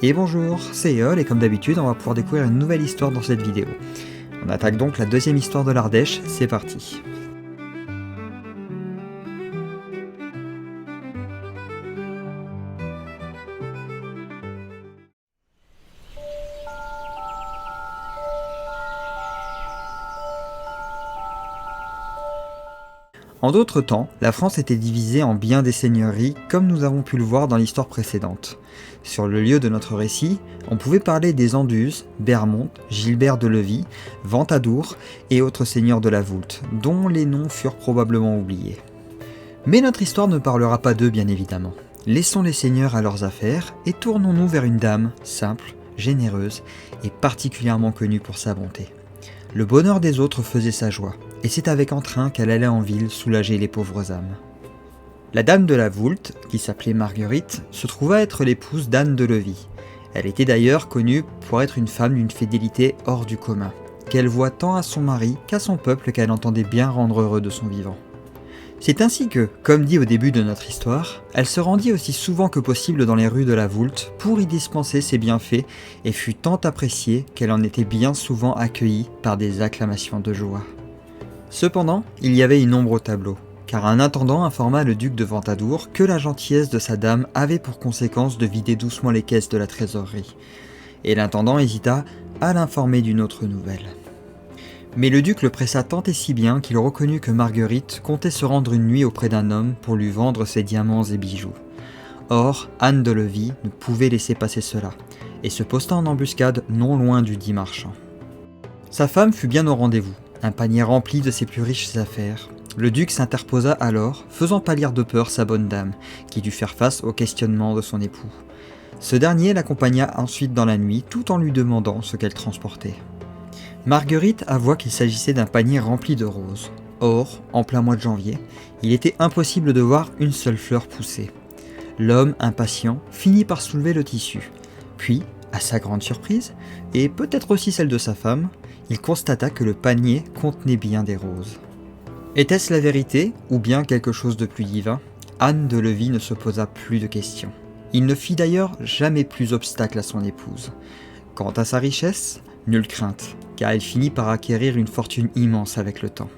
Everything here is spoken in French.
Et bonjour, c'est Yol et comme d'habitude on va pouvoir découvrir une nouvelle histoire dans cette vidéo. On attaque donc la deuxième histoire de l'Ardèche, c'est parti. En d'autres temps, la France était divisée en bien des seigneuries, comme nous avons pu le voir dans l'histoire précédente. Sur le lieu de notre récit, on pouvait parler des Anduze, Bermont, Gilbert de Levis, Ventadour et autres seigneurs de la Voulte, dont les noms furent probablement oubliés. Mais notre histoire ne parlera pas d'eux bien évidemment. Laissons les seigneurs à leurs affaires et tournons-nous vers une dame simple, généreuse et particulièrement connue pour sa bonté. Le bonheur des autres faisait sa joie, et c'est avec entrain qu'elle allait en ville soulager les pauvres âmes. La dame de la Voulte, qui s'appelait Marguerite, se trouva être l'épouse d'Anne de Levis. Elle était d'ailleurs connue pour être une femme d'une fidélité hors du commun, qu'elle voit tant à son mari qu'à son peuple qu'elle entendait bien rendre heureux de son vivant. C'est ainsi que, comme dit au début de notre histoire, elle se rendit aussi souvent que possible dans les rues de la Voulte pour y dispenser ses bienfaits et fut tant appréciée qu'elle en était bien souvent accueillie par des acclamations de joie. Cependant, il y avait une ombre au tableau, car un intendant informa le duc de Ventadour que la gentillesse de sa dame avait pour conséquence de vider doucement les caisses de la trésorerie, et l'intendant hésita à l'informer d'une autre nouvelle. Mais le duc le pressa tant et si bien qu'il reconnut que Marguerite comptait se rendre une nuit auprès d'un homme pour lui vendre ses diamants et bijoux. Or, Anne de Levis ne pouvait laisser passer cela, et se posta en embuscade non loin du dit marchand. Sa femme fut bien au rendez-vous, un panier rempli de ses plus riches affaires. Le duc s'interposa alors, faisant pâlir de peur sa bonne dame, qui dut faire face aux questionnements de son époux. Ce dernier l'accompagna ensuite dans la nuit, tout en lui demandant ce qu'elle transportait. Marguerite avoua qu'il s'agissait d'un panier rempli de roses. Or, en plein mois de janvier, il était impossible de voir une seule fleur pousser. L'homme, impatient, finit par soulever le tissu. Puis, à sa grande surprise, et peut-être aussi celle de sa femme, il constata que le panier contenait bien des roses. Était-ce la vérité, ou bien quelque chose de plus divin ? Anne de Levis ne se posa plus de questions. Il ne fit d'ailleurs jamais plus obstacle à son épouse. Quant à sa richesse, nulle crainte, car elle finit par acquérir une fortune immense avec le temps.